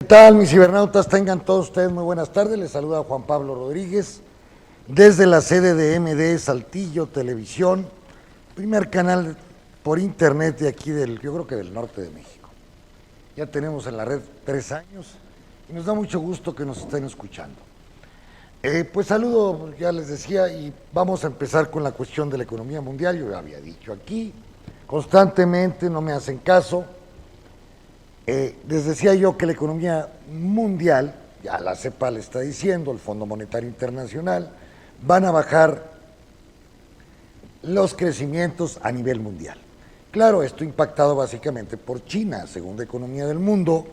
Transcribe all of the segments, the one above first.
¿Qué tal, mis cibernautas? Tengan todos ustedes muy buenas tardes. Les saluda Juan Pablo Rodríguez desde la sede de MD Saltillo Televisión, primer canal por internet de aquí yo creo que del norte de México. Ya tenemos en la red 3 años y nos da mucho gusto que nos estén escuchando. Pues saludo, ya les decía, y vamos a empezar con la cuestión de la economía mundial. Yo ya había dicho aquí, constantemente no me hacen caso. Les decía yo que la economía mundial, ya la CEPA le está diciendo, el Fondo Monetario Internacional, van a bajar los crecimientos a nivel mundial. Claro, esto impactado básicamente por China, segunda economía del mundo,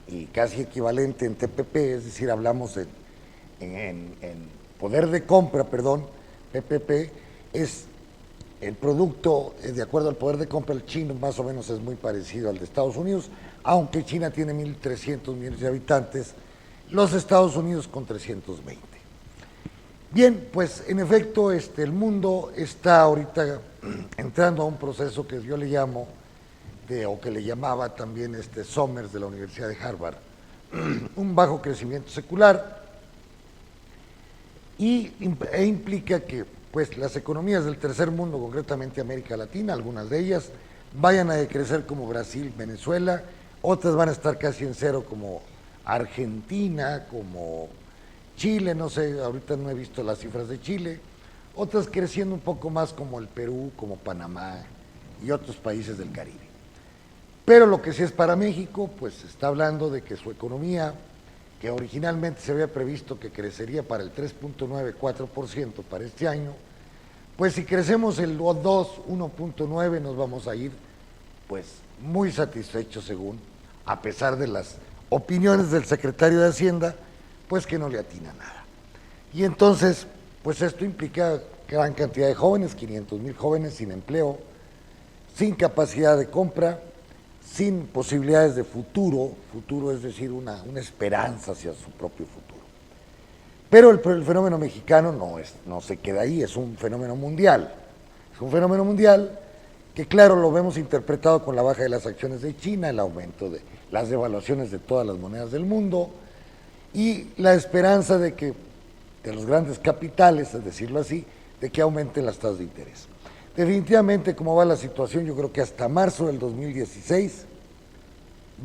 y casi equivalente en TPP, es decir, hablamos en poder de compra, perdón, PPP, es el producto, de acuerdo al poder de compra, el chino más o menos es muy parecido al de Estados Unidos, aunque China tiene 1.300 millones de habitantes, los Estados Unidos con 320. Bien, pues en efecto el mundo está ahorita entrando a un proceso que yo le llamo, o que le llamaba también Somers de la Universidad de Harvard, un bajo crecimiento secular, e implica que pues las economías del tercer mundo, concretamente América Latina, algunas de ellas, vayan a decrecer como Brasil, Venezuela, otras van a estar casi en cero como Argentina, como Chile, no sé, ahorita no he visto las cifras de Chile, otras creciendo un poco más como el Perú, como Panamá y otros países del Caribe. Pero lo que sí es para México, pues se está hablando de que su economía, que originalmente se había previsto que crecería para el 3.94% para este año, pues si crecemos el 1.9 nos vamos a ir pues muy satisfechos según, a pesar de las opiniones del secretario de Hacienda, pues que no le atina nada. Y entonces, pues esto implica gran cantidad de jóvenes, 500,000 jóvenes sin empleo, sin capacidad de compra, sin posibilidades de futuro es decir, una esperanza hacia su propio futuro. Pero el fenómeno mexicano no se queda ahí, es un fenómeno mundial. Es un fenómeno mundial que, claro, lo vemos interpretado con la baja de las acciones de China, el aumento de las devaluaciones de todas las monedas del mundo y la esperanza de los grandes capitales, es decirlo así, de que aumenten las tasas de interés. Definitivamente, como va la situación, yo creo que hasta marzo del 2016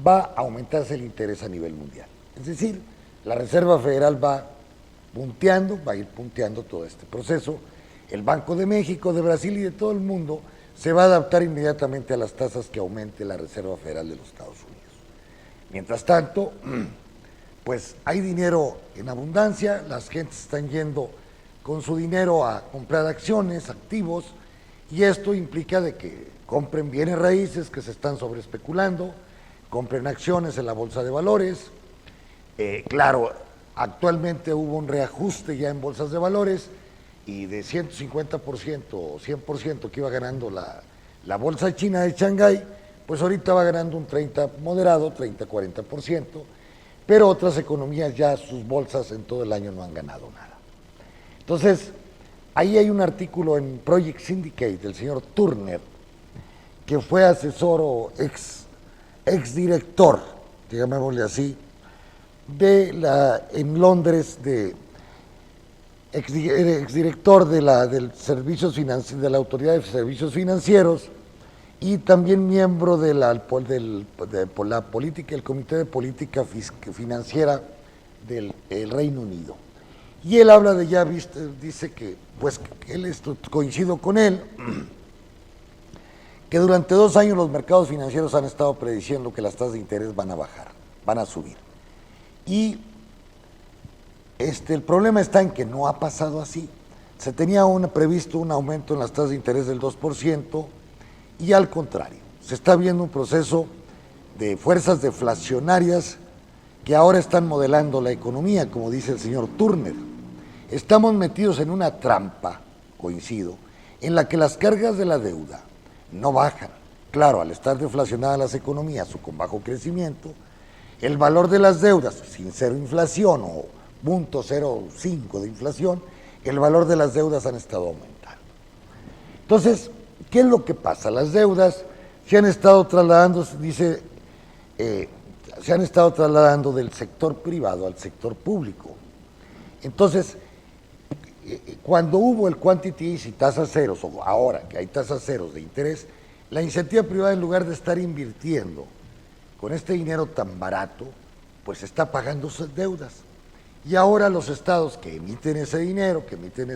va a aumentarse el interés a nivel mundial. Es decir, la Reserva Federal va a ir punteando todo este proceso. El Banco de México, de Brasil y de todo el mundo se va a adaptar inmediatamente a las tasas que aumente la Reserva Federal de los Estados Unidos. Mientras tanto, pues hay dinero en abundancia, las gentes están yendo con su dinero a comprar acciones, activos, y esto implica de que compren bienes raíces que se están sobreespeculando, compren acciones en la bolsa de valores. Claro, actualmente hubo un reajuste ya en bolsas de valores y de 150% o 100% que iba ganando la bolsa china de Shanghái, pues ahorita va ganando un 30% moderado, 30-40%, pero otras economías ya sus bolsas en todo el año no han ganado nada. Entonces, ahí hay un artículo en Project Syndicate del señor Turner, que fue asesor o exdirector, digámosle así, en Londres, exdirector de la Autoridad de Servicios Financieros y también miembro de la política, el Comité de Política Financiera del Reino Unido. Y él habla dice que, pues, coincido con él, que durante 2 años los mercados financieros han estado prediciendo que las tasas de interés van a bajar, van a subir. Y el problema está en que no ha pasado así. Se tenía previsto un aumento en las tasas de interés del 2% y al contrario, se está viendo un proceso de fuerzas deflacionarias que ahora están modelando la economía, como dice el señor Turner. Estamos metidos en una trampa, coincido, en la que las cargas de la deuda no bajan. Claro, al estar deflacionadas las economías o con bajo crecimiento, el valor de las deudas, sin cero inflación o 0.05 de inflación, el valor de las deudas han estado aumentando. Entonces, ¿qué es lo que pasa? Las deudas se han estado trasladando, dice se han estado trasladando del sector privado al sector público. Entonces, cuando hubo el quantity easy, tasas ceros, o ahora que hay tasas ceros de interés, la iniciativa privada, en lugar de estar invirtiendo con este dinero tan barato, pues está pagando sus deudas. Y ahora los estados que emiten ese dinero, que emiten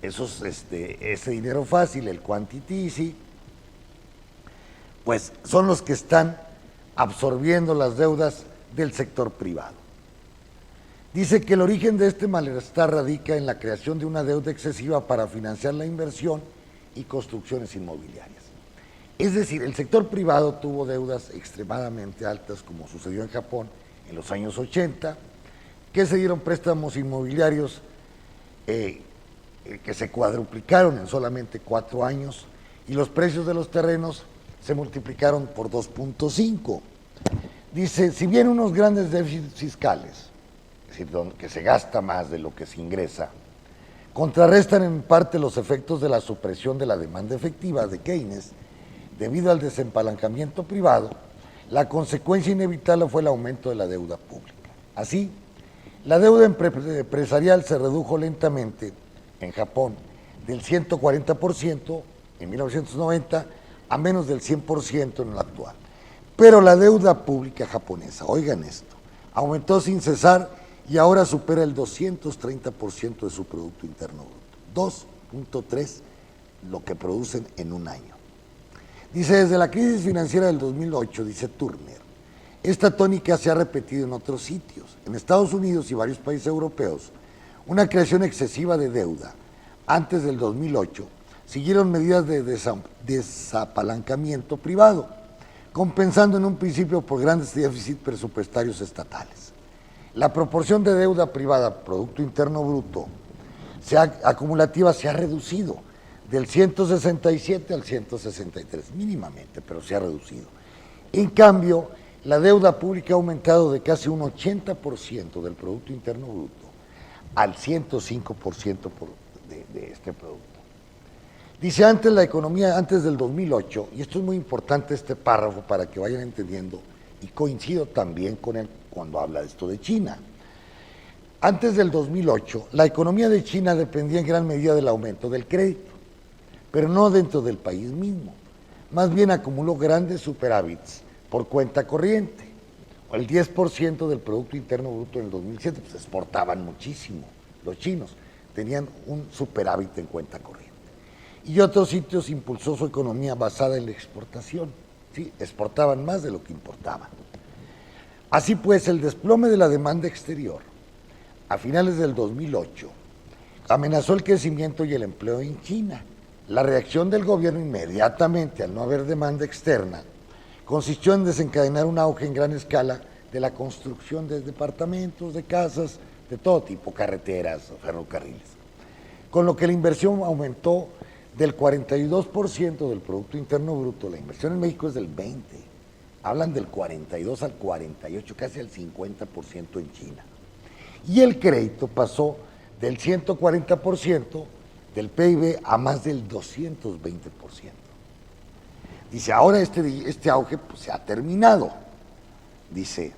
ese dinero fácil, el quantity easy, pues son los que están absorbiendo las deudas del sector privado. Dice que el origen de este malestar radica en la creación de una deuda excesiva para financiar la inversión y construcciones inmobiliarias. Es decir, el sector privado tuvo deudas extremadamente altas, como sucedió en Japón en los años 80, que se dieron préstamos inmobiliarios que se cuadruplicaron en solamente 4 años y los precios de los terrenos se multiplicaron por 2.5. Dice, si bien unos grandes déficits fiscales, es decir, que se gasta más de lo que se ingresa, contrarrestan en parte los efectos de la supresión de la demanda efectiva de Keynes debido al desempalancamiento privado, la consecuencia inevitable fue el aumento de la deuda pública. Así, la deuda empresarial se redujo lentamente en Japón del 140% en 1990 a menos del 100% en lo actual. Pero la deuda pública japonesa, oigan esto, aumentó sin cesar y ahora supera el 230% de su Producto Interno Bruto, 2.3 lo que producen en un año. Dice, desde la crisis financiera del 2008, dice Turner, esta tónica se ha repetido en otros sitios. En Estados Unidos y varios países europeos, una creación excesiva de deuda antes del 2008 siguieron medidas de desapalancamiento privado, compensando en un principio por grandes déficits presupuestarios estatales. La proporción de deuda privada a Producto Interno Bruto acumulativa se ha reducido del 167 al 163, mínimamente, pero se ha reducido. En cambio, la deuda pública ha aumentado de casi un 80% del Producto Interno Bruto al 105% de este producto. Dice, antes la economía, antes del 2008, y esto es muy importante este párrafo para que vayan entendiendo, y coincido también con él cuando habla de esto de China. Antes del 2008, la economía de China dependía en gran medida del aumento del crédito, pero no dentro del país mismo. Más bien acumuló grandes superávits por cuenta corriente. El 10% del Producto Interno Bruto en el 2007, pues exportaban muchísimo. Los chinos tenían un superávit en cuenta corriente. Y otros sitios impulsó su economía basada en la exportación. ¿Sí? Exportaban más de lo que importaban. Así pues, el desplome de la demanda exterior a finales del 2008 amenazó el crecimiento y el empleo en China. La reacción del gobierno inmediatamente al no haber demanda externa consistió en desencadenar un auge en gran escala de la construcción de departamentos, de casas, de todo tipo, carreteras, ferrocarriles. Con lo que la inversión aumentó del 42% del Producto Interno Bruto, la inversión en México es del 20%, hablan del 42 al 48, casi al 50% en China. Y el crédito pasó del 140% del PIB a más del 220%. Dice, ahora este auge pues, se ha terminado, dice,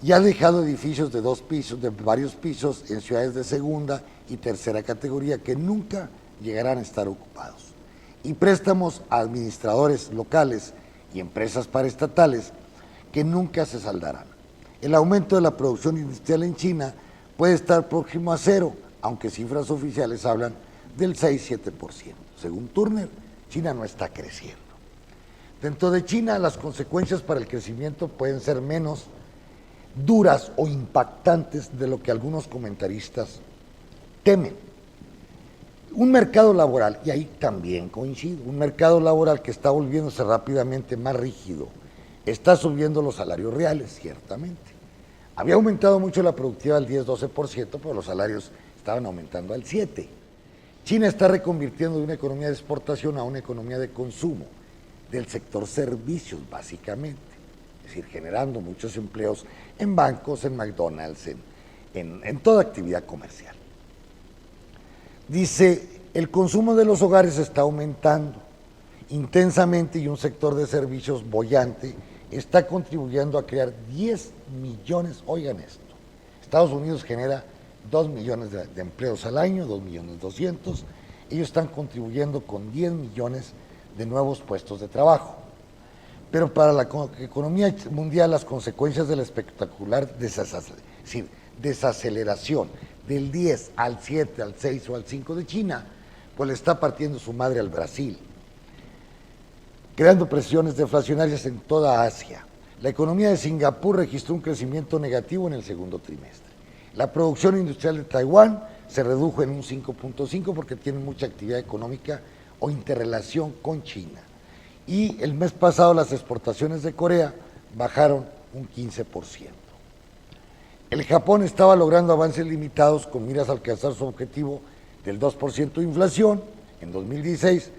y ha dejado edificios de 2 pisos, de varios pisos, en ciudades de segunda y tercera categoría que nunca llegarán a estar ocupados. Y préstamos a administradores locales y empresas paraestatales que nunca se saldarán. El aumento de la producción industrial en China puede estar próximo a cero, aunque cifras oficiales hablan del 6-7%. Según Turner, China no está creciendo. Dentro de China, las consecuencias para el crecimiento pueden ser menos duras o impactantes de lo que algunos comentaristas temen. Un mercado laboral, y ahí también coincido, un mercado laboral que está volviéndose rápidamente más rígido, está subiendo los salarios reales, ciertamente. Había aumentado mucho la productividad al 10-12%, pero los salarios estaban aumentando al 7%. China está reconvirtiendo de una economía de exportación a una economía de consumo, del sector servicios, básicamente. Es decir, generando muchos empleos en bancos, en McDonald's, en toda actividad comercial. Dice, el consumo de los hogares está aumentando intensamente y un sector de servicios boyante está contribuyendo a crear 10 millones, oigan esto, Estados Unidos genera 2 millones de empleos al año, 2.200.000, ellos están contribuyendo con 10 millones de nuevos puestos de trabajo. Pero para la economía mundial las consecuencias de la espectacular desaceleración del 10 al 7, al 6 o al 5 de China, pues le está partiendo su madre al Brasil, creando presiones deflacionarias en toda Asia. La economía de Singapur registró un crecimiento negativo en el segundo trimestre. La producción industrial de Taiwán se redujo en un 5.5 porque tienen mucha actividad económica o interrelación con China. Y el mes pasado las exportaciones de Corea bajaron un 15%. El Japón estaba logrando avances limitados con miras a alcanzar su objetivo del 2% de inflación en 2016,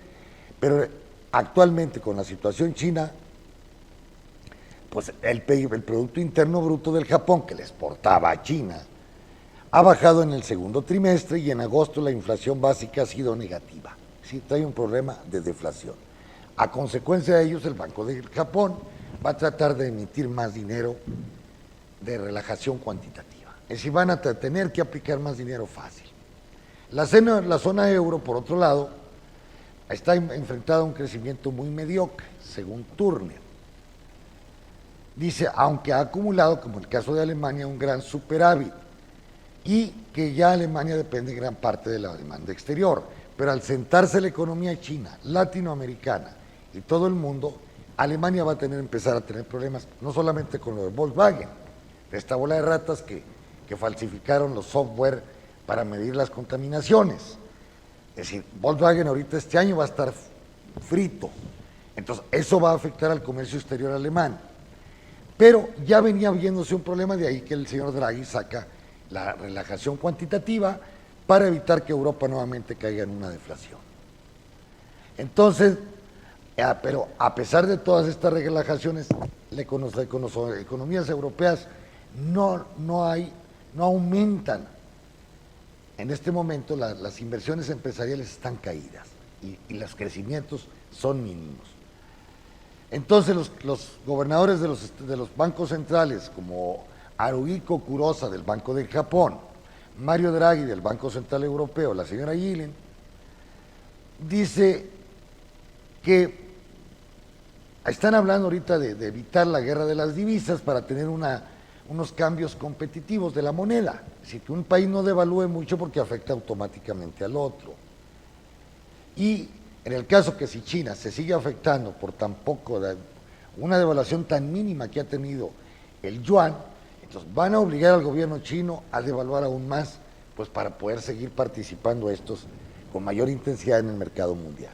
pero actualmente con la situación china, pues el Producto Interno Bruto del Japón, que le exportaba a China, ha bajado en el segundo trimestre y en agosto la inflación básica ha sido negativa. Sí, trae un problema de deflación. A consecuencia de ellos, el Banco de Japón va a tratar de emitir más dinero de relajación cuantitativa. Es decir, van a tener que aplicar más dinero fácil. La zona euro, por otro lado, está enfrentada a un crecimiento muy mediocre, según Turner. Dice, aunque ha acumulado, como el caso de Alemania, un gran superávit, y que ya Alemania depende en gran parte de la demanda exterior, pero al sentarse la economía china, latinoamericana y todo el mundo, Alemania va a empezar a tener problemas, no solamente con lo de Volkswagen, de esta bola de ratas que falsificaron los software para medir las contaminaciones. Es decir, Volkswagen ahorita este año va a estar frito, entonces eso va a afectar al comercio exterior alemán. Pero ya venía viéndose un problema, de ahí que el señor Draghi saca la relajación cuantitativa para evitar que Europa nuevamente caiga en una deflación. Entonces, pero a pesar de todas estas relajaciones, las economías europeas no aumentan. En este momento las inversiones empresariales están caídas y los crecimientos son mínimos. Entonces los gobernadores de los bancos centrales, como Haruhiko Kuroda del Banco del Japón, Mario Draghi del Banco Central Europeo, la señora Yellen, dice que están hablando ahorita de evitar la guerra de las divisas para tener unos cambios competitivos de la moneda. Es decir, que un país no devalúe mucho porque afecta automáticamente al otro. Y en el caso que si China se sigue afectando por una devaluación tan mínima que ha tenido el yuan, entonces van a obligar al gobierno chino a devaluar aún más, pues para poder seguir participando estos con mayor intensidad en el mercado mundial.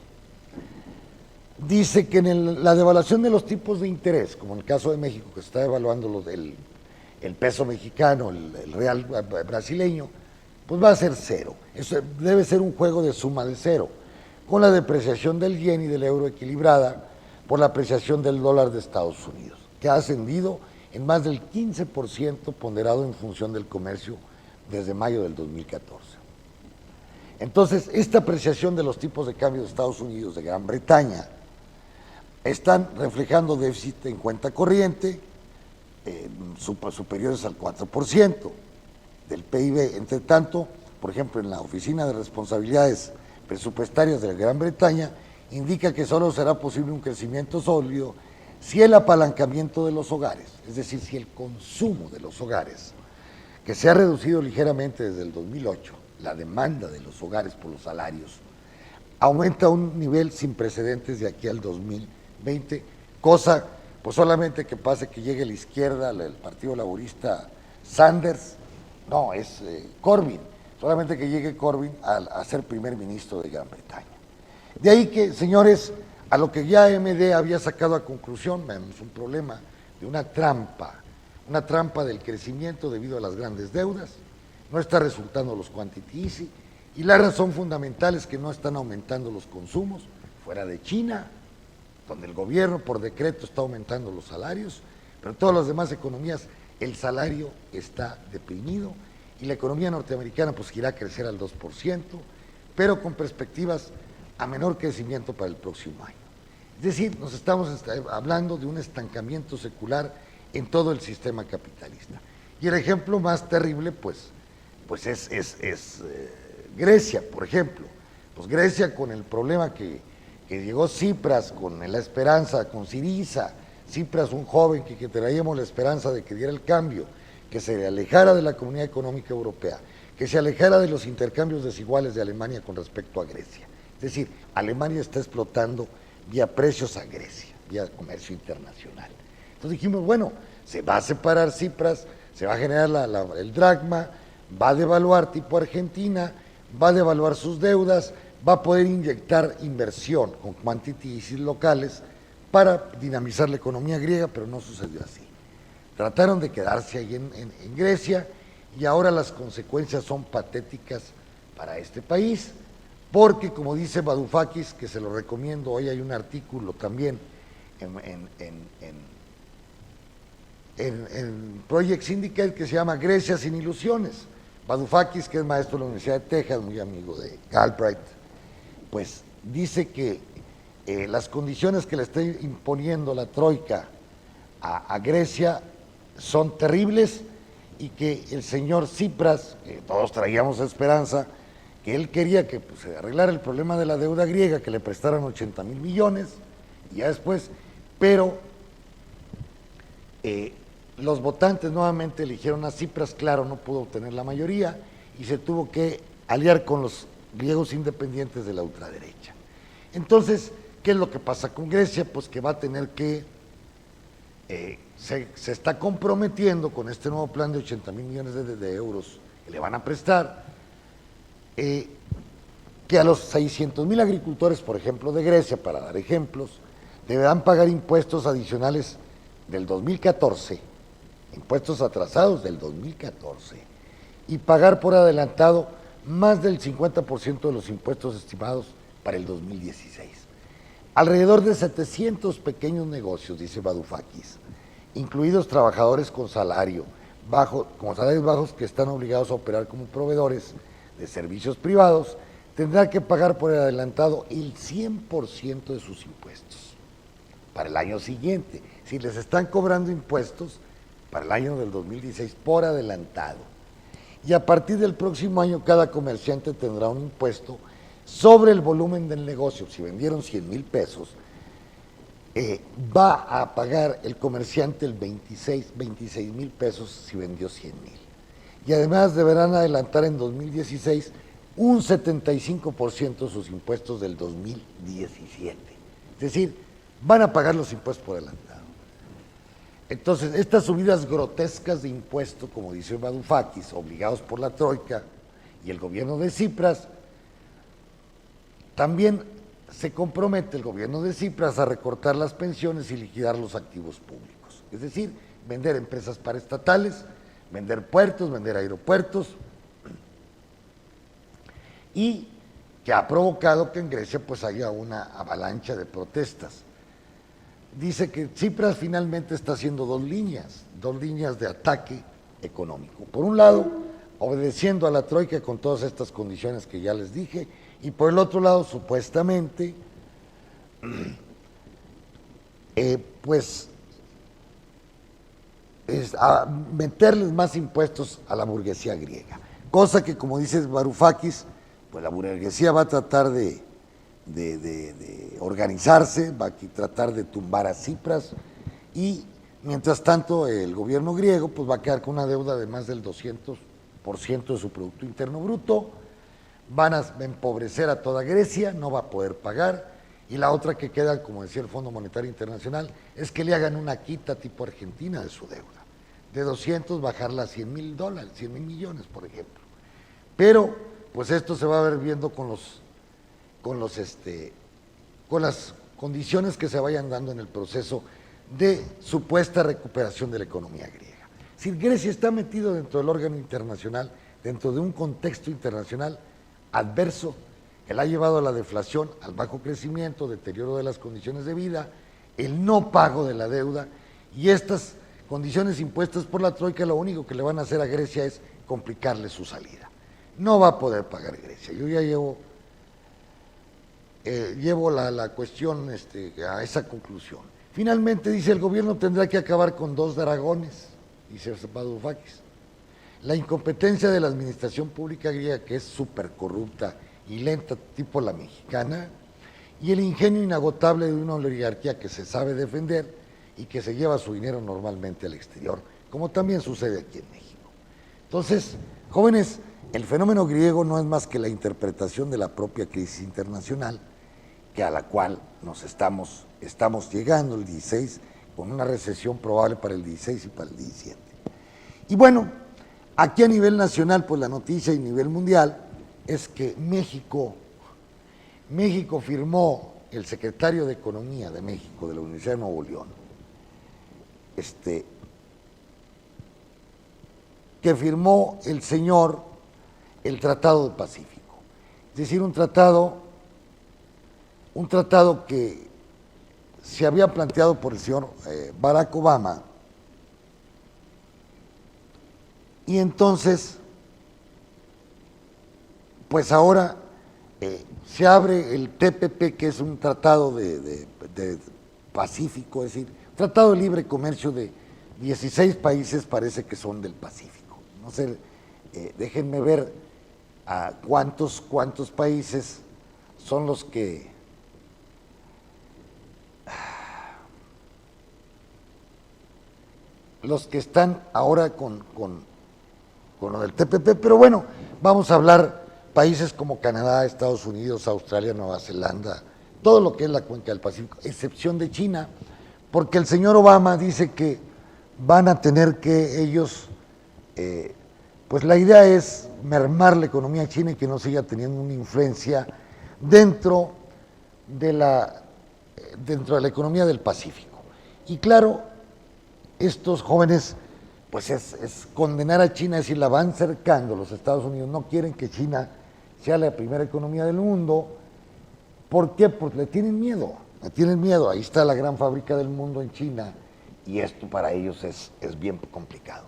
Dice que la devaluación de los tipos de interés, como en el caso de México, que se está devaluando el peso mexicano, el real brasileño, pues va a ser cero. Eso debe ser un juego de suma de cero, con la depreciación del yen y del euro equilibrada por la apreciación del dólar de Estados Unidos, que ha ascendido en más del 15% ponderado en función del comercio desde mayo del 2014. Entonces, esta apreciación de los tipos de cambio de Estados Unidos, de Gran Bretaña, están reflejando déficit en cuenta corriente superiores al 4% del PIB. Entre tanto, por ejemplo, en la Oficina de Responsabilidades Presupuestarias de la Gran Bretaña, indica que solo será posible un crecimiento sólido si el apalancamiento de los hogares, es decir, si el consumo de los hogares, que se ha reducido ligeramente desde el 2008, la demanda de los hogares por los salarios, aumenta a un nivel sin precedentes de aquí al 2020, cosa, pues solamente que pase que llegue la izquierda, el Partido Laborista Sanders, no, es Corbyn, solamente que llegue Corbyn a ser primer ministro de Gran Bretaña. De ahí que, señores, a lo que ya AMD había sacado a conclusión, vemos un problema de una trampa del crecimiento debido a las grandes deudas, no está resultando los quantity easy, y la razón fundamental es que no están aumentando los consumos fuera de China, donde el gobierno por decreto está aumentando los salarios, pero en todas las demás economías el salario está deprimido y la economía norteamericana pues irá a crecer al 2%, pero con perspectivas a menor crecimiento para el próximo año. Es decir, nos estamos hablando de un estancamiento secular en todo el sistema capitalista. Y el ejemplo más terrible, pues es Grecia, por ejemplo. Pues Grecia, con el problema que llegó Tsipras, con la esperanza, con Syriza, Tsipras, un joven que traíamos la esperanza de que diera el cambio, que se alejara de la Comunidad Económica Europea, que se alejara de los intercambios desiguales de Alemania con respecto a Grecia. Es decir, Alemania está explotando vía precios a Grecia, vía comercio internacional. Entonces dijimos, bueno, se va a separar Tsipras, se va a generar el dracma, va a devaluar tipo Argentina, va a devaluar sus deudas, va a poder inyectar inversión con quantity locales para dinamizar la economía griega, pero no sucedió así. Trataron de quedarse ahí en Grecia y ahora las consecuencias son patéticas para este país, porque como dice Varoufakis, que se lo recomiendo, hoy hay un artículo también en Project Syndicate que se llama Grecia sin ilusiones. Varoufakis, que es maestro de la Universidad de Texas, muy amigo de Galbraith, pues dice que las condiciones que le está imponiendo la Troika a Grecia son terribles y que el señor Tsipras, que todos traíamos esperanza, que él quería que se arreglara el problema de la deuda griega, que le prestaran 80,000 millones, y ya después, pero los votantes nuevamente eligieron a Tsipras, claro, no pudo obtener la mayoría, y se tuvo que aliar con los griegos independientes de la ultraderecha. Entonces, ¿qué es lo que pasa con Grecia? Pues que va a tener que, se está comprometiendo con este nuevo plan de 80,000 millones de euros que le van a prestar, que a los 600,000 agricultores, por ejemplo, de Grecia, para dar ejemplos, deberán pagar impuestos adicionales del 2014, impuestos atrasados del 2014, y pagar por adelantado más del 50% de los impuestos estimados para el 2016. Alrededor de 700 pequeños negocios, dice Varoufakis, incluidos trabajadores con salarios bajos que están obligados a operar como proveedores de servicios privados, tendrán que pagar por adelantado el 100% de sus impuestos para el año siguiente. Si les están cobrando impuestos para el año del 2016 por adelantado. Y a partir del próximo año cada comerciante tendrá un impuesto sobre el volumen del negocio. Si vendieron 100,000 pesos, va a pagar el comerciante el 26,000 pesos si vendió 100,000. Y además deberán adelantar en 2016 un 75% de sus impuestos del 2017. Es decir, van a pagar los impuestos por adelantado. Entonces, estas subidas grotescas de impuestos, como dice Varoufakis, obligados por la Troika y el gobierno de Tsipras, también se compromete el gobierno de Tsipras a recortar las pensiones y liquidar los activos públicos. Es decir, vender empresas paraestatales, vender puertos, vender aeropuertos, y que ha provocado que en Grecia pues haya una avalancha de protestas. Dice que Tsipras finalmente está haciendo dos líneas de ataque económico. Por un lado, obedeciendo a la Troika con todas estas condiciones que ya les dije, y por el otro lado, supuestamente, a meterles más impuestos a la burguesía griega. Cosa que, como dice Varoufakis, pues la burguesía va a tratar de organizarse, va a tratar de tumbar a Tsipras, y mientras tanto el gobierno griego pues va a quedar con una deuda de más del 200% de su Producto Interno Bruto, van a empobrecer a toda Grecia, no va a poder pagar, y la otra que queda, como decía el Fondo Monetario Internacional, es que le hagan una quita tipo Argentina de su deuda, de 200 bajarla a $100,000, 100,000 millones, por ejemplo. Pero pues esto se va a ver viendo con las condiciones que se vayan dando en el proceso de supuesta recuperación de la economía griega. Si Grecia está metido dentro del órgano internacional, dentro de un contexto internacional adverso que la ha llevado a la deflación, al bajo crecimiento, deterioro de las condiciones de vida, el no pago de la deuda, y estas condiciones impuestas por la Troika lo único que le van a hacer a Grecia es complicarle su salida. No va a poder pagar Grecia. Yo ya llevo llevo la cuestión a esa conclusión. Finalmente dice, el gobierno tendrá que acabar con dos dragones, dice Varoufakis. La incompetencia de la administración pública griega, que es súper corrupta y lenta, tipo la mexicana, y el ingenio inagotable de una oligarquía que se sabe defender y que se lleva su dinero normalmente al exterior, como también sucede aquí en México. Entonces, jóvenes, el fenómeno griego no es más que la interpretación de la propia crisis internacional, que a la cual nos estamos llegando el 16, con una recesión probable para el 16 y para el 17. Y bueno, aquí a nivel nacional, pues la noticia y a nivel mundial es que México firmó, el secretario de Economía de México, de la Universidad de Nuevo León, que firmó el señor el Tratado del Pacífico. Es decir, un tratado que se había planteado por el señor Barack Obama, y entonces, pues ahora se abre el TPP, que es un tratado de Pacífico, es decir, un tratado de libre comercio de 16 países, parece que son del Pacífico. No sé, déjenme ver a cuántos países son los que están ahora con lo del TPP, pero bueno, vamos a hablar países como Canadá, Estados Unidos, Australia, Nueva Zelanda, todo lo que es la cuenca del Pacífico, excepción de China, porque el señor Obama dice que van a tener que ellos, pues la idea es mermar la economía china y que no siga teniendo una influencia dentro de la economía del Pacífico. Y claro, estos jóvenes, pues es condenar a China, es decir, la van cercando. Los Estados Unidos no quieren que China sea la primera economía del mundo. ¿Por qué? Porque le tienen miedo. Ahí está la gran fábrica del mundo en China y esto para ellos es bien complicado.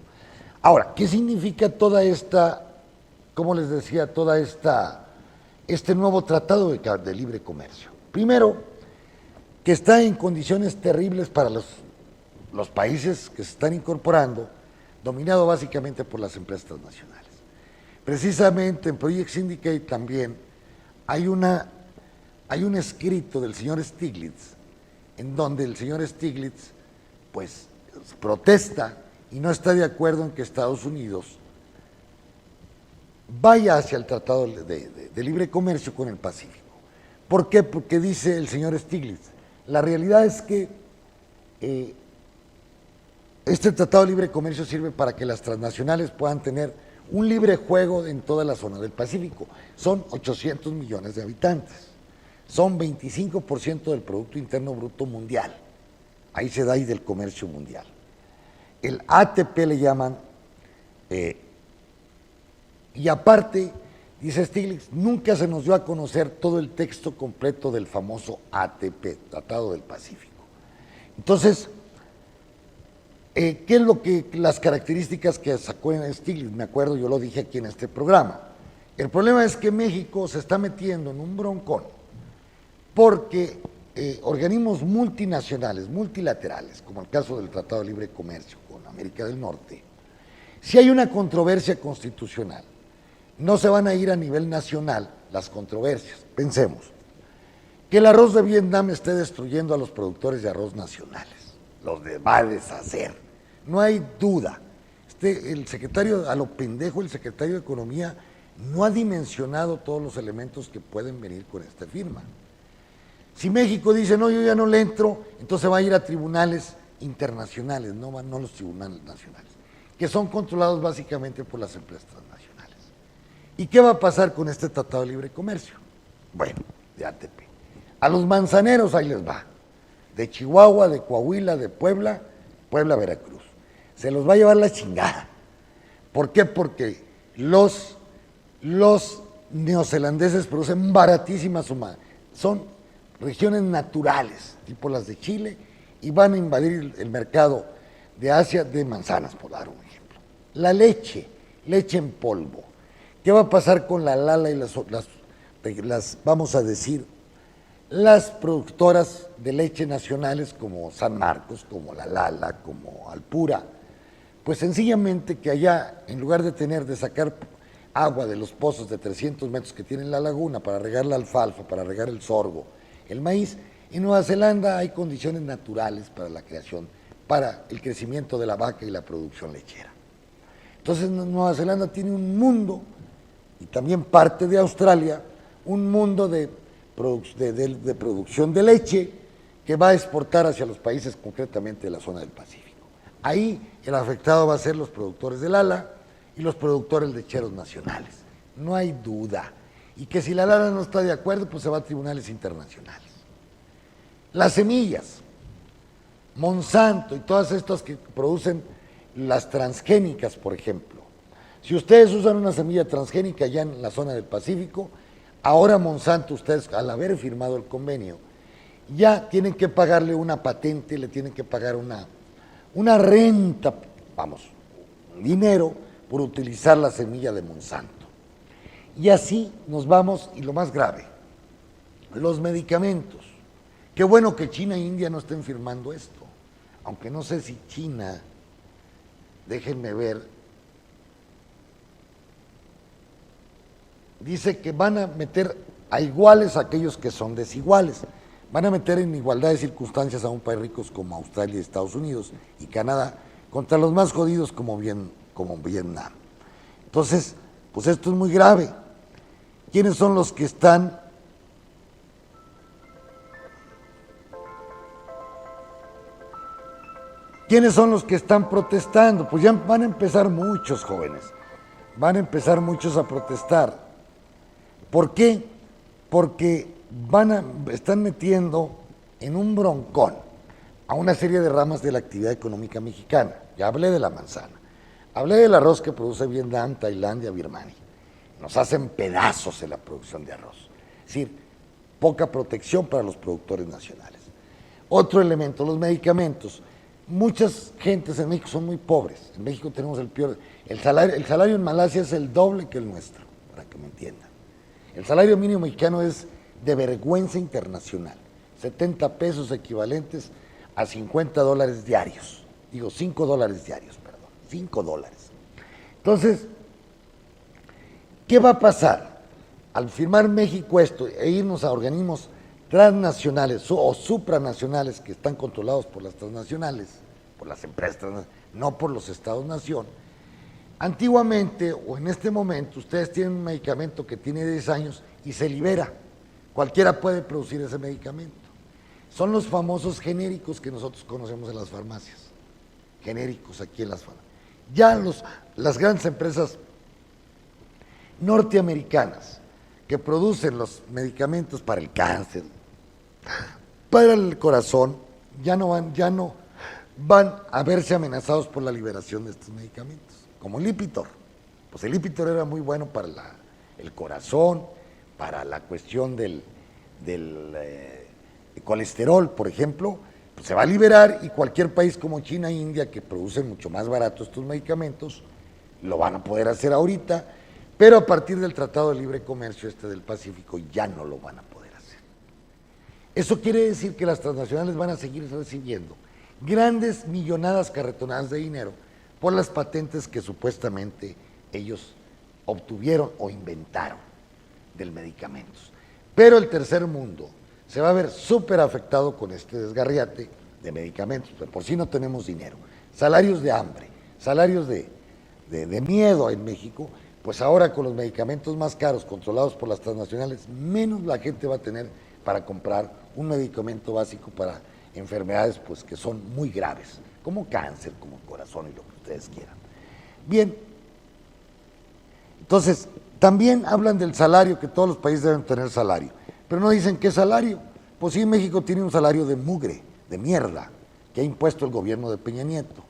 Ahora, ¿qué significa toda esta, como les decía, este nuevo tratado de libre comercio? Primero, que está en condiciones terribles para los países que se están incorporando, dominado básicamente por las empresas transnacionales. Precisamente en Project Syndicate también hay un escrito del señor Stiglitz, en donde el señor Stiglitz pues protesta y no está de acuerdo en que Estados Unidos vaya hacia el Tratado de Libre Comercio con el Pacífico. ¿Por qué? Porque dice el señor Stiglitz, la realidad es que este Tratado de Libre Comercio sirve para que las transnacionales puedan tener un libre juego en toda la zona del Pacífico. Son 800 millones de habitantes, son 25% del Producto Interno Bruto Mundial, ahí se da ahí del comercio mundial. El ATP le llaman, y aparte, dice Stiglitz, nunca se nos dio a conocer todo el texto completo del famoso ATP, Tratado del Pacífico. Entonces, ¿qué es las características que sacó en Stiglitz? Me acuerdo, yo lo dije aquí en este programa. El problema es que México se está metiendo en un broncón porque organismos multinacionales, multilaterales, como el caso del Tratado de Libre Comercio con América del Norte, si hay una controversia constitucional, no se van a ir a nivel nacional las controversias. Pensemos, que el arroz de Vietnam esté destruyendo a los productores de arroz nacionales, los va a deshacer, no hay duda. El secretario, a lo pendejo, el secretario de Economía no ha dimensionado todos los elementos que pueden venir con esta firma. Si México dice, no, yo ya no le entro, entonces va a ir a tribunales internacionales, no los tribunales nacionales, que son controlados básicamente por las empresas transnacionales. ¿Y qué va a pasar con este Tratado de Libre Comercio? Bueno, de ATP. A los manzaneros ahí les va, de Chihuahua, de Coahuila, de Puebla, Veracruz. Se los va a llevar la chingada. ¿Por qué? Porque los neozelandeses producen baratísimas humanas. Son regiones naturales, tipo las de Chile, y van a invadir el mercado de Asia de manzanas, por dar un ejemplo. La leche en polvo. ¿Qué va a pasar con la lala y las vamos a decir, las productoras de leche nacionales como San Marcos, como La Lala, como Alpura, pues sencillamente que allá, en lugar de sacar agua de los pozos de 300 metros que tiene la laguna para regar la alfalfa, para regar el sorgo, el maíz, en Nueva Zelanda hay condiciones naturales para la creación, para el crecimiento de la vaca y la producción lechera. Entonces Nueva Zelanda tiene un mundo, y también parte de Australia, un mundo de producción de leche que va a exportar hacia los países concretamente de la zona del Pacífico. Ahí el afectado va a ser los productores del ALA y los productores lecheros nacionales. No hay duda. Y que si la ALA no está de acuerdo, pues se va a tribunales internacionales. Las semillas, Monsanto y todas estas que producen las transgénicas, por ejemplo. Si ustedes usan una semilla transgénica ya en la zona del Pacífico, ahora Monsanto, ustedes al haber firmado el convenio, ya tienen que pagarle una patente, le tienen que pagar una renta, vamos, dinero por utilizar la semilla de Monsanto. Y así nos vamos, y lo más grave, los medicamentos. Qué bueno que China e India no estén firmando esto, aunque no sé si China, déjenme ver, dice que van a meter a iguales a aquellos que son desiguales. Van a meter en igualdad de circunstancias a un país ricos como Australia, Estados Unidos y Canadá contra los más jodidos como Vietnam. Entonces, pues esto es muy grave. ¿Quiénes son los que están protestando? Pues ya van a empezar muchos jóvenes, van a empezar muchos a protestar. ¿Por qué? Porque están metiendo en un broncón a una serie de ramas de la actividad económica mexicana. Ya hablé de la manzana, hablé del arroz que produce Vietnam, Tailandia, Birmania. Nos hacen pedazos en la producción de arroz. Es decir, poca protección para los productores nacionales. Otro elemento, los medicamentos. Muchas gentes en México son muy pobres. En México tenemos el peor. El salario en Malasia es el doble que el nuestro, para que me entiendan. El salario mínimo mexicano es de vergüenza internacional. 70 pesos equivalentes a $50 diarios. Digo, $5 diarios, perdón. $5. Entonces, ¿qué va a pasar? Al firmar México esto e irnos a organismos transnacionales o supranacionales que están controlados por las transnacionales, por las empresas transnacionales, no por los estados-nación. Antiguamente o en este momento ustedes tienen un medicamento que tiene 10 años y se libera. Cualquiera puede producir ese medicamento. Son los famosos genéricos que nosotros conocemos en las farmacias. Genéricos aquí en las farmacias. Ya las grandes empresas norteamericanas que producen los medicamentos para el cáncer, para el corazón, ya no van a verse amenazados por la liberación de estos medicamentos, como el Lipitor. Pues el Lipitor era muy bueno para el corazón, para la cuestión del colesterol, por ejemplo, pues se va a liberar y cualquier país como China e India, que producen mucho más barato estos medicamentos, lo van a poder hacer ahorita, pero a partir del Tratado de Libre Comercio del Pacífico ya no lo van a poder hacer. Eso quiere decir que las transnacionales van a seguir recibiendo grandes millonadas carretonadas de dinero por las patentes que supuestamente ellos obtuvieron o inventaron del medicamentos. Pero el tercer mundo se va a ver súper afectado con este desgarriate de medicamentos, pues por si no tenemos dinero, salarios de hambre, salarios de miedo en México. Pues ahora con los medicamentos más caros, controlados por las transnacionales, menos la gente va a tener para comprar un medicamento básico para enfermedades pues, que son muy graves, como cáncer, como corazón y lo que ustedes quieran. Bien, entonces, también hablan del salario, que todos los países deben tener salario, pero no dicen qué salario. Pues sí, México tiene un salario de mugre, de mierda, que ha impuesto el gobierno de Peña Nieto.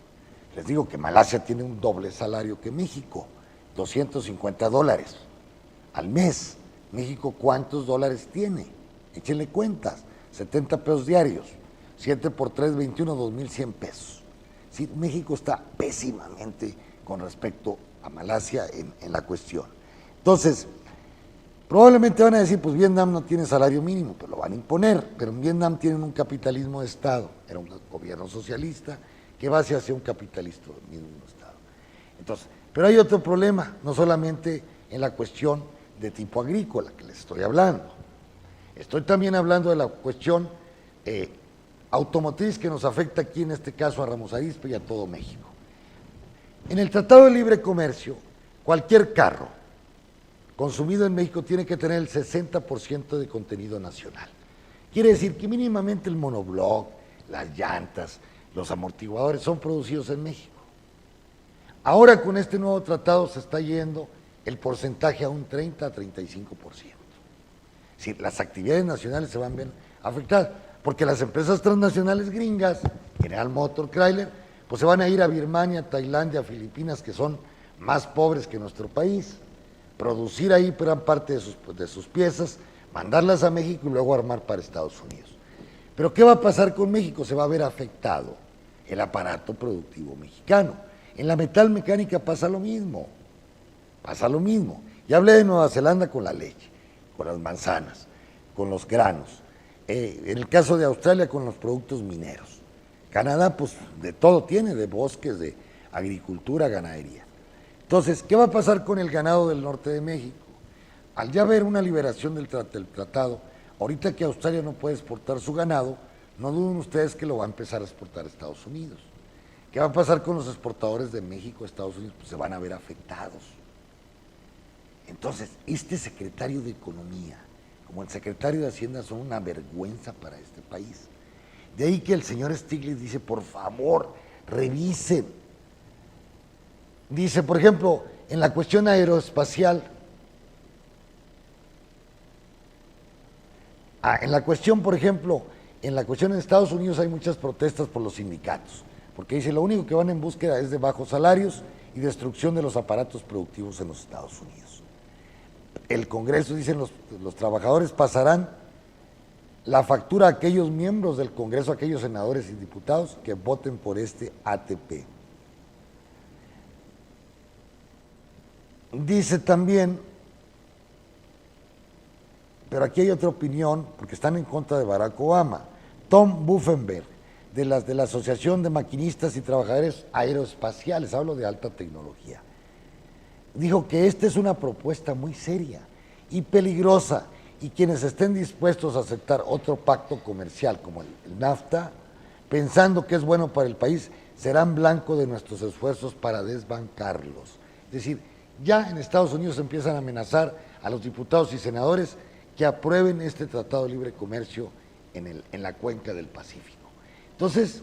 Les digo que Malasia tiene un doble salario que México. $250 al mes. México, ¿cuántos dólares tiene? Échenle cuentas. 70 pesos diarios. 7 por 3, 21, 2,100 pesos. Sí, México está pésimamente con respecto a Malasia en la cuestión. Entonces, Probablemente van a decir, pues Vietnam no tiene salario mínimo, pero lo van a imponer, pero en Vietnam tienen un capitalismo de Estado, era un gobierno socialista que va hacia un capitalismo de Estado. Entonces, pero hay otro problema, no solamente en la cuestión de tipo agrícola que les estoy hablando, estoy también hablando de la cuestión automotriz que nos afecta aquí, en este caso a Ramos Arizpe y a todo México. En el Tratado de Libre Comercio, cualquier carro consumido en México tiene que tener el 60% de contenido nacional. Quiere decir que mínimamente el monobloc, las llantas, los amortiguadores son producidos en México. Ahora con este nuevo tratado se está yendo el porcentaje a un 30 a 35%. Es decir, las actividades nacionales se van a ver afectadas, porque las empresas transnacionales gringas, General Motors, Chrysler, pues se van a ir a Birmania, Tailandia, Filipinas, que son más pobres que nuestro país, producir ahí gran parte de sus piezas, mandarlas a México y luego armar para Estados Unidos. Pero ¿qué va a pasar con México? Se va a ver afectado el aparato productivo mexicano. En la metalmecánica pasa lo mismo, Ya hablé de Nueva Zelanda con la leche, con las manzanas, con los granos. En el caso de Australia con los productos mineros. Canadá pues de todo tiene, de bosques, de agricultura, ganadería. Entonces, ¿qué va a pasar con el ganado del norte de México? Al ya haber una liberación del tratado, ahorita que Australia no puede exportar su ganado, no duden ustedes que lo va a empezar a exportar a Estados Unidos. ¿Qué va a pasar con los exportadores de México a Estados Unidos? Pues se van a ver afectados. Entonces, este secretario de Economía, como el secretario de Hacienda, son una vergüenza para este país. De ahí que el señor Stiglitz dice, por favor, revisen. Dice, por ejemplo, en la cuestión aeroespacial, en la cuestión, por ejemplo, en la cuestión en Estados Unidos hay muchas protestas por los sindicatos, porque dice, lo único que van en búsqueda es de bajos salarios y destrucción de los aparatos productivos en los Estados Unidos. El Congreso, dicen los trabajadores, pasarán la factura a aquellos miembros del Congreso, a aquellos senadores y diputados que voten por este ATP. Dice también, pero aquí hay otra opinión, porque están en contra de Barack Obama, Tom Buffenberg, de la Asociación de Maquinistas y Trabajadores Aeroespaciales, hablo de alta tecnología, dijo que esta es una propuesta muy seria y peligrosa, y quienes estén dispuestos a aceptar otro pacto comercial como el NAFTA, pensando que es bueno para el país, serán blanco de nuestros esfuerzos para desbancarlos. Es decir, ya en Estados Unidos empiezan a amenazar a los diputados y senadores que aprueben este Tratado de Libre Comercio en la cuenca del Pacífico. Entonces,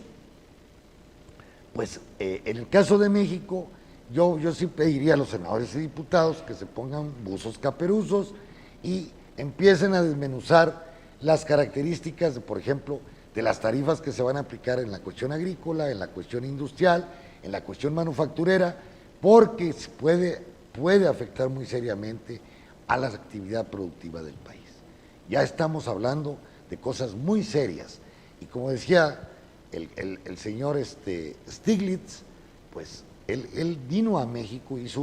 pues en el caso de México, yo sí pediría a los senadores y diputados que se pongan buzos caperuzos y empiecen a desmenuzar las características, por ejemplo, de las tarifas que se van a aplicar en la cuestión agrícola, en la cuestión industrial, en la cuestión manufacturera, porque puede afectar muy seriamente a la actividad productiva del país. Ya estamos hablando de cosas muy serias, y como decía el señor Stiglitz, pues él vino a México, hizo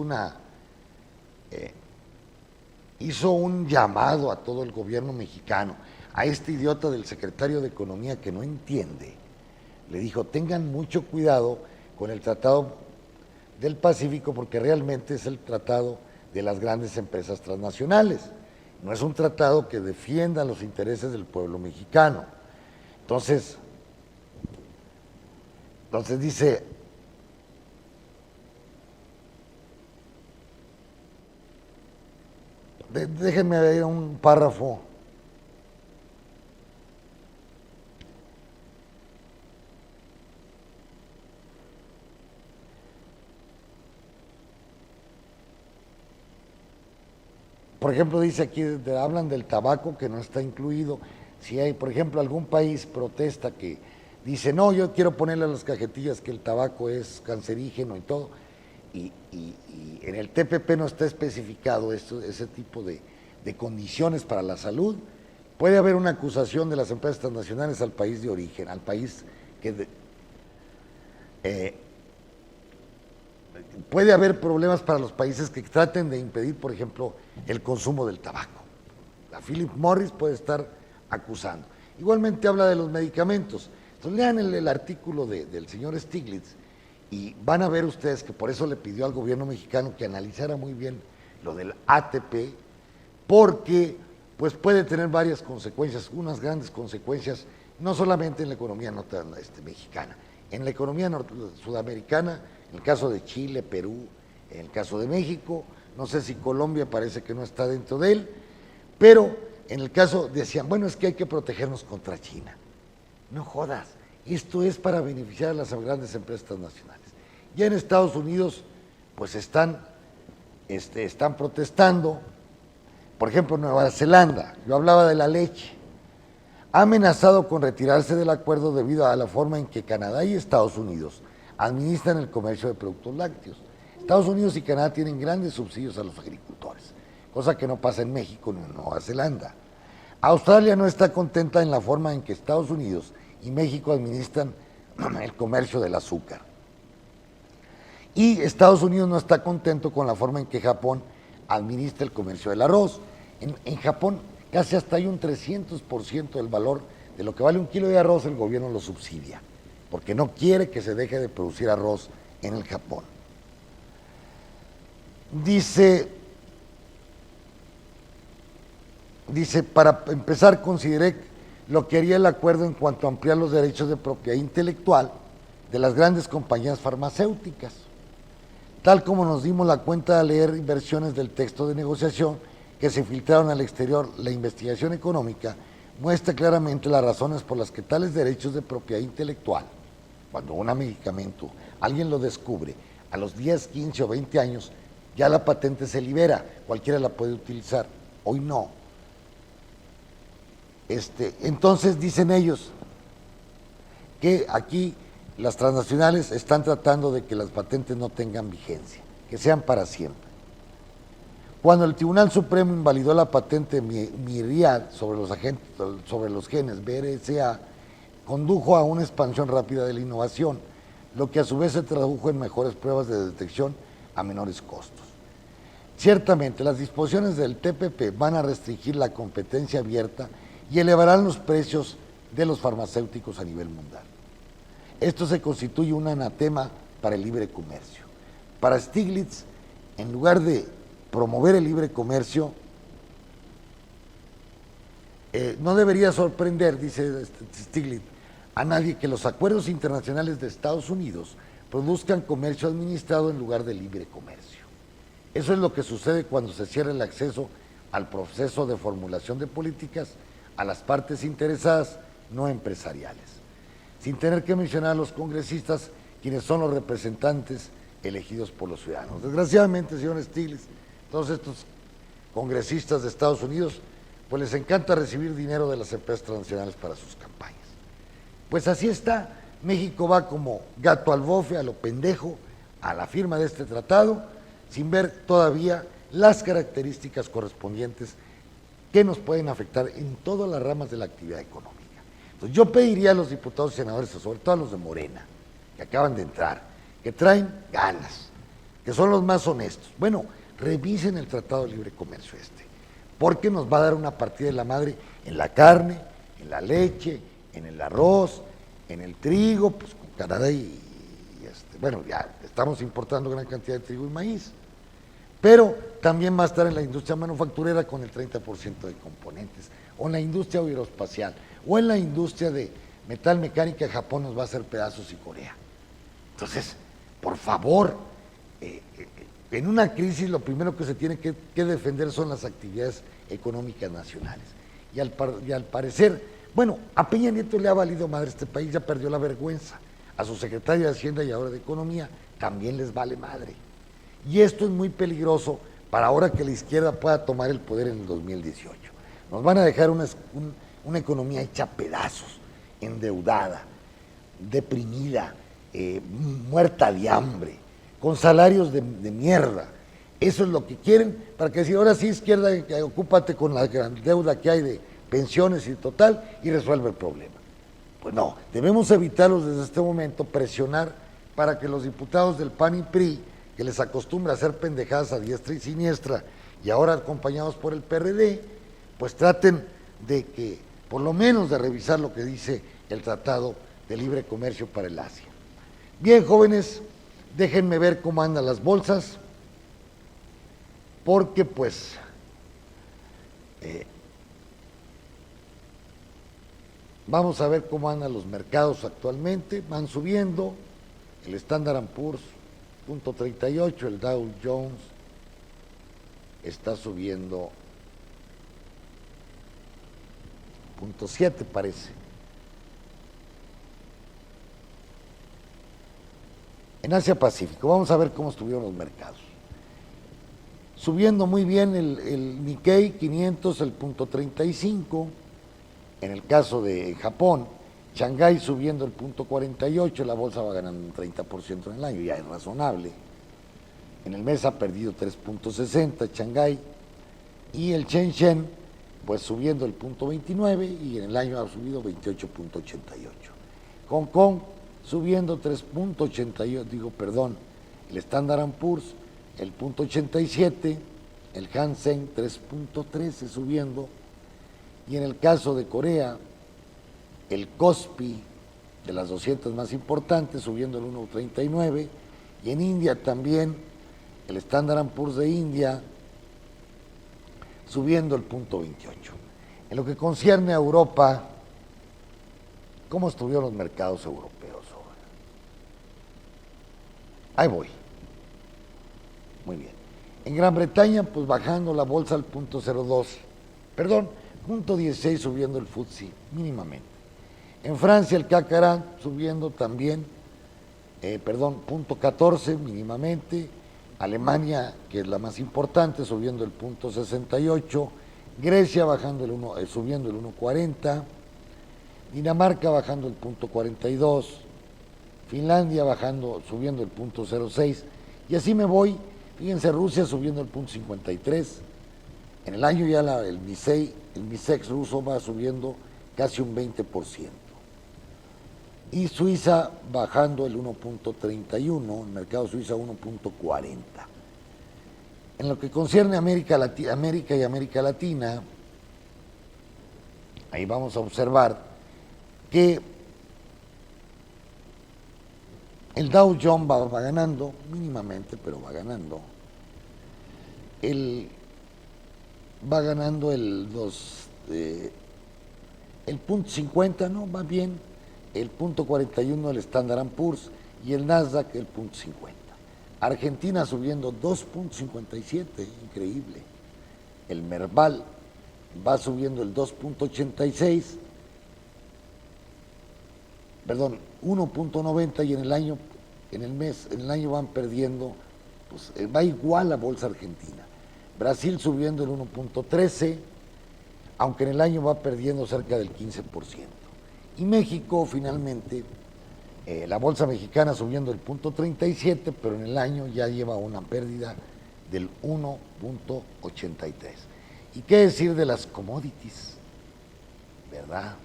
un llamado a todo el gobierno mexicano, a este idiota del secretario de Economía que no entiende, le dijo, tengan mucho cuidado con el Tratado del Pacífico, porque realmente es el tratado de las grandes empresas transnacionales, no es un tratado que defienda los intereses del pueblo mexicano. Entonces dice, déjenme leer un párrafo. Por ejemplo, dice aquí, hablan del tabaco que no está incluido. Si hay, por ejemplo, algún país protesta que dice, no, yo quiero ponerle a las cajetillas que el tabaco es cancerígeno y todo, y en el TPP no está especificado ese tipo de condiciones para la salud, puede haber una acusación de las empresas transnacionales al país de origen, al país que puede haber problemas para los países que traten de impedir, por ejemplo, el consumo del tabaco. a Philip Morris puede estar acusando. Igualmente habla de los medicamentos. Entonces lean el artículo del señor Stiglitz y van a ver ustedes que por eso le pidió al gobierno mexicano que analizara muy bien lo del ATP, porque pues puede tener varias consecuencias, unas grandes consecuencias, no solamente en la economía mexicana, en la economía sudamericana, en el caso de Chile, Perú, en el caso de México, no sé si Colombia parece que no está dentro de él, pero en el caso decían, bueno, es que hay que protegernos contra China. No jodas, esto es para beneficiar a las grandes empresas transnacionales. Ya en Estados Unidos, pues están protestando, por ejemplo, Nueva Zelanda, yo hablaba de la leche, ha amenazado con retirarse del acuerdo debido a la forma en que Canadá y Estados Unidos administran el comercio de productos lácteos. Estados Unidos y Canadá tienen grandes subsidios a los agricultores, cosa que no pasa en México ni en Nueva Zelanda. Australia no está contenta en la forma en que Estados Unidos y México administran el comercio del azúcar. Y Estados Unidos no está contento con la forma en que Japón administra el comercio del arroz. En Japón casi hasta hay un 300% del valor de lo que vale un kilo de arroz, el gobierno lo subsidia, porque no quiere que se deje de producir arroz en el Japón. Dice, para empezar, consideré lo que haría el acuerdo en cuanto a ampliar los derechos de propiedad intelectual de las grandes compañías farmacéuticas. Tal como nos dimos la cuenta al leer versiones del texto de negociación que se filtraron al exterior, la investigación económica muestra claramente las razones por las que tales derechos de propiedad intelectual, cuando un medicamento alguien lo descubre, a los 10, 15 o 20 años, ya la patente se libera, cualquiera la puede utilizar, hoy no. Entonces dicen ellos que aquí las transnacionales están tratando de que las patentes no tengan vigencia, que sean para siempre. Cuando el Tribunal Supremo invalidó la patente Myriad sobre los genes BRCA, condujo a una expansión rápida de la innovación, lo que a su vez se tradujo en mejores pruebas de detección a menores costos. Ciertamente, las disposiciones del TPP van a restringir la competencia abierta y elevarán los precios de los farmacéuticos a nivel mundial. Esto se constituye un anatema para el libre comercio. Para Stiglitz, en lugar de promover el libre comercio, no debería sorprender, dice Stiglitz, a nadie que los acuerdos internacionales de Estados Unidos produzcan comercio administrado en lugar de libre comercio. Eso es lo que sucede cuando se cierra el acceso al proceso de formulación de políticas a las partes interesadas no empresariales, sin tener que mencionar a los congresistas, quienes son los representantes elegidos por los ciudadanos. Desgraciadamente, señor Stiglitz, todos estos congresistas de Estados Unidos, pues les encanta recibir dinero de las empresas transnacionales para sus campañas. Pues así está, México va como gato al bofe, a lo pendejo, a la firma de este tratado, sin ver todavía las características correspondientes que nos pueden afectar en todas las ramas de la actividad económica. Entonces yo pediría a los diputados y senadores, sobre todo a los de Morena, que acaban de entrar, que traen ganas, que son los más honestos. Bueno, revisen el Tratado de Libre Comercio porque nos va a dar una partida de la madre en la carne, en la leche, en el arroz, en el trigo, pues con Canadá bueno, ya estamos importando gran cantidad de trigo y maíz, pero también va a estar en la industria manufacturera con el 30% de componentes, o en la industria aeroespacial, o en la industria de metal mecánica. Japón nos va a hacer pedazos y Corea. Entonces, por favor, en una crisis lo primero que se tiene que defender son las actividades económicas nacionales. Y al parecer, bueno, a Peña Nieto le ha valido madre este país, ya perdió la vergüenza. A su secretario de Hacienda y ahora de Economía también les vale madre. Y esto es muy peligroso para ahora que la izquierda pueda tomar el poder en el 2018. Nos van a dejar una economía hecha pedazos, endeudada, deprimida, muerta de hambre, con salarios de mierda. Eso es lo que quieren, para que si ahora sí, izquierda, ocúpate con la gran deuda que hay de pensiones y total y resuelve el problema. Pues no, debemos evitarlos desde este momento, presionar para que los diputados del PAN y PRI, que les acostumbra a hacer pendejadas a diestra y siniestra, y ahora acompañados por el PRD, pues traten de que, por lo menos de revisar lo que dice el Tratado de Libre Comercio para el Asia. Bien, jóvenes, déjenme ver cómo andan las bolsas, porque pues vamos a ver cómo andan los mercados actualmente. Van subiendo, el Standard & Poor's 0.38, el Dow Jones está subiendo 0.7 parece. En Asia Pacífico, vamos a ver cómo estuvieron los mercados. Subiendo muy bien el Nikkei 500, el 0.35. En el caso de Japón, Shanghái subiendo el 0.48, la bolsa va ganando un 30% en el año, ya es razonable. En el mes ha perdido 3.60 Shanghái, y el Shenzhen pues subiendo el 0.29 y en el año ha subido 28.88. Hong Kong subiendo 3.88, el Standard & Poor's el 0.87, el Hang Seng 3.13 subiendo, y en el caso de Corea, el Kospi de las 200 más importantes subiendo el 1.39, y en India también el Standard & Poor's de India subiendo el 0.28. En lo que concierne a Europa, ¿cómo estuvieron los mercados europeos? Ahí voy. Muy bien. En Gran Bretaña, pues bajando la bolsa al 0.02, 0.16 subiendo el FTSE mínimamente. En Francia el CAC 40 subiendo también, 0.14 mínimamente. Alemania, que es la más importante, subiendo el 0.68. Grecia bajando subiendo el 1.40. Dinamarca bajando el 0.42. Finlandia subiendo el 0.06. Y así me voy. Fíjense, Rusia subiendo el 0.53. En el año ya el MISEX ruso va subiendo casi un 20%. Y Suiza bajando el 1.31, el mercado suizo 1.40. En lo que concierne a América y América Latina, ahí vamos a observar que el Dow Jones va ganando, mínimamente, pero va ganando. Va ganando el 0.50, ¿no? Va bien. El 0.41 del Standard & Poor's y el Nasdaq el 0.50. Argentina subiendo 2.57, increíble. El Merval va subiendo el 2.86, 1.90, y en el año van perdiendo, pues va igual la bolsa argentina. Brasil subiendo el 1.13, aunque en el año va perdiendo cerca del 15%. Y México finalmente, la bolsa mexicana subiendo el 0.37, pero en el año ya lleva una pérdida del 1.83. ¿Y qué decir de las commodities? ¿Verdad?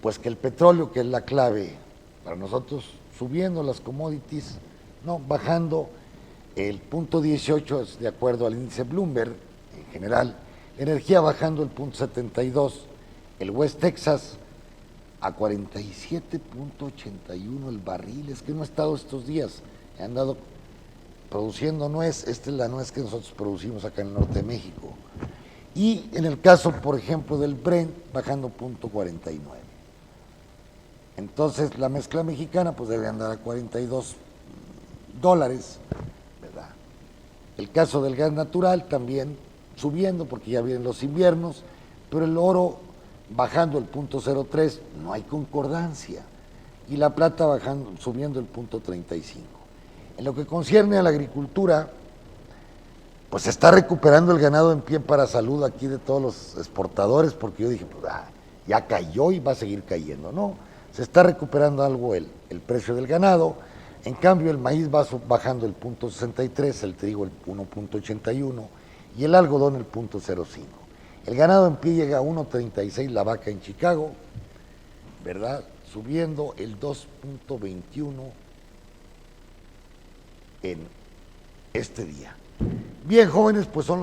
Pues que el petróleo, que es la clave para nosotros, subiendo las commodities, no, bajando el 0.18 de acuerdo al índice Bloomberg en general, energía bajando el 0.72, el West Texas a 47.81 el barril. Es que no ha estado estos días, he andado produciendo nuez. Esta es la nuez que nosotros producimos acá en el norte de México. Y en el caso, por ejemplo, del Brent, bajando 0.49. Entonces la mezcla mexicana pues debe andar a $42, ¿verdad? El caso del gas natural también subiendo porque ya vienen los inviernos, pero el oro bajando el 0.03, no hay concordancia, y la plata subiendo el 0.35. En lo que concierne a la agricultura, pues se está recuperando el ganado en pie para salud aquí de todos los exportadores, porque yo dije, pues ya cayó y va a seguir cayendo, ¿no? Se está recuperando algo el precio del ganado. En cambio el maíz va bajando el 0.63, el trigo el 1.81 y el algodón el 0.05. El ganado en pie llega a 1.36, la vaca en Chicago, ¿verdad? Subiendo el 2.21 en este día. Bien, jóvenes, pues son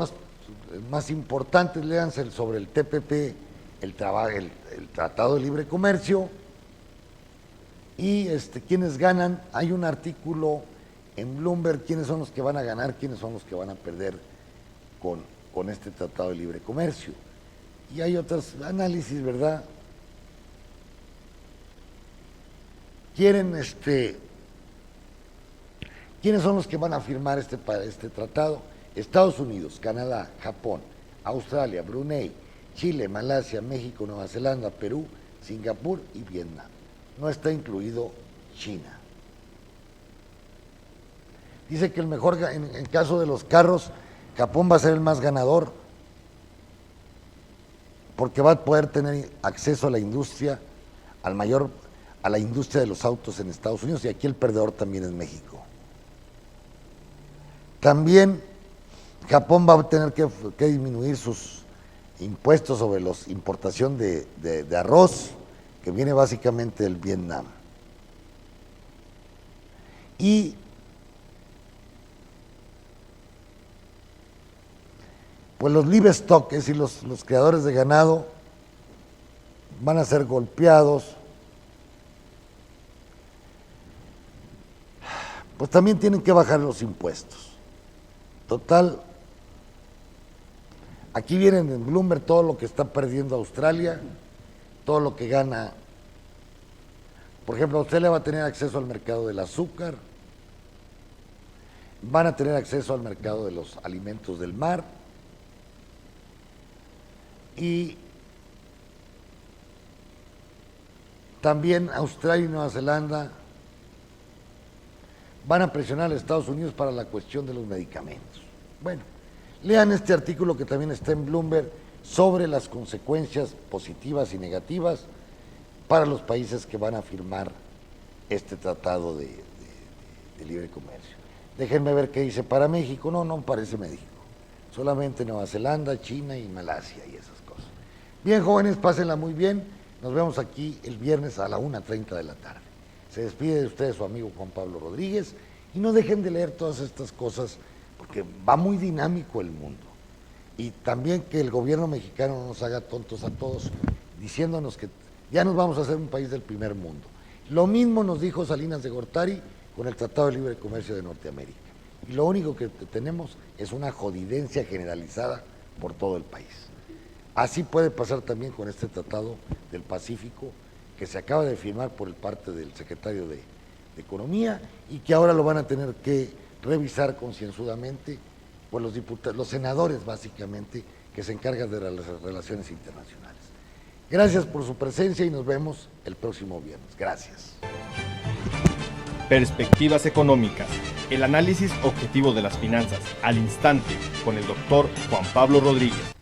más importantes, léanse sobre el TPP, el Tratado de Libre Comercio, y quienes ganan. Hay un artículo en Bloomberg, quiénes son los que van a ganar, quiénes son los que van a perder con este Tratado de Libre Comercio. Y hay otros análisis, ¿verdad? ¿Quiénes son los que van a firmar este tratado? Estados Unidos, Canadá, Japón, Australia, Brunei, Chile, Malasia, México, Nueva Zelanda, Perú, Singapur y Vietnam. No está incluido China. Dice que en caso de los carros, Japón va a ser el más ganador, porque va a poder tener acceso a la industria, a la industria de los autos en Estados Unidos, y aquí el perdedor también es México. También Japón va a tener que disminuir sus impuestos sobre la importación de arroz, que viene básicamente del Vietnam. Y pues los livestock, es decir, los criadores de ganado, van a ser golpeados. Pues también tienen que bajar los impuestos. Total, aquí vienen en Bloomberg todo lo que está perdiendo Australia, todo lo que gana. Por ejemplo, Australia va a tener acceso al mercado del azúcar, van a tener acceso al mercado de los alimentos del mar, y también Australia y Nueva Zelanda van a presionar a Estados Unidos para la cuestión de los medicamentos. Bueno, lean este artículo que también está en Bloomberg sobre las consecuencias positivas y negativas para los países que van a firmar este tratado de libre comercio. Déjenme ver qué dice para México. No parece México, solamente Nueva Zelanda, China y Malasia y esas cosas. Bien, jóvenes, pásenla muy bien. Nos vemos aquí el viernes a la 1:30 de la tarde. Se despide de ustedes su amigo Juan Pablo Rodríguez, y no dejen de leer todas estas cosas, porque va muy dinámico el mundo. Y también que el gobierno mexicano no nos haga tontos a todos, diciéndonos que ya nos vamos a hacer un país del primer mundo. Lo mismo nos dijo Salinas de Gortari con el Tratado de Libre Comercio de Norteamérica. Y lo único que tenemos es una jodidencia generalizada por todo el país. Así puede pasar también con este Tratado del Pacífico, que se acaba de firmar por parte del secretario de Economía, y que ahora lo van a tener que revisar concienzudamente por los diputados, los senadores básicamente, que se encargan de las relaciones internacionales. Gracias por su presencia y nos vemos el próximo viernes. Gracias. Perspectivas económicas, el análisis objetivo de las finanzas al instante con el doctor Juan Pablo Rodríguez.